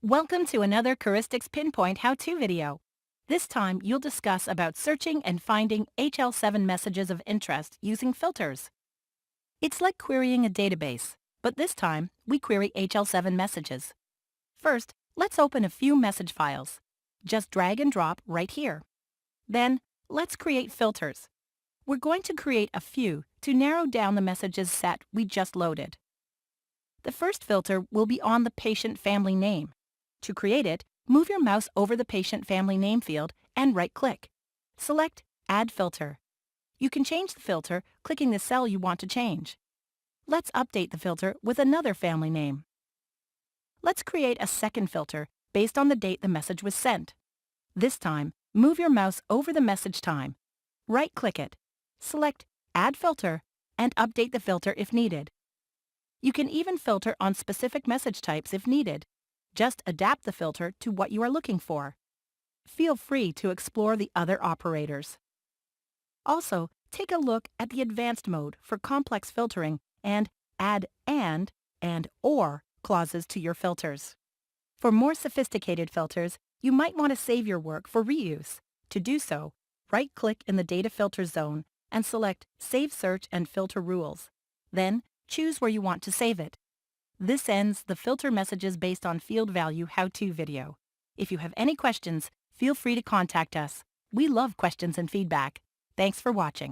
Welcome to another Caristix Pinpoint how-to video. This time, you'll discuss about searching and finding HL7 messages of interest using filters. It's like querying a database, but this time, we query HL7 messages. First, let's open a few message files. Just drag and drop right here. Then, let's create filters. We're going to create a few to narrow down the messages set we just loaded. The first filter will be on the patient family name. To create it, move your mouse over the patient family name field and right-click. Select Add Filter. You can change the filter clicking the cell you want to change. Let's update the filter with another family name. Let's create a second filter based on the date the message was sent. This time, move your mouse over the message time. Right-click it. Select Add Filter and update the filter if needed. You can even filter on specific message types if needed. Just adapt the filter to what you are looking for. Feel free to explore the other operators. Also, take a look at the advanced mode for complex filtering and add and or clauses to your filters. For more sophisticated filters, you might want to save your work for reuse. To do so, right-click in the Data Filter zone and select Save Search and Filter Rules. Then, choose where you want to save it. This ends the Filter Messages Based on Field Value how-to video. If you have any questions, feel free to contact us. We love questions and feedback. Thanks for watching.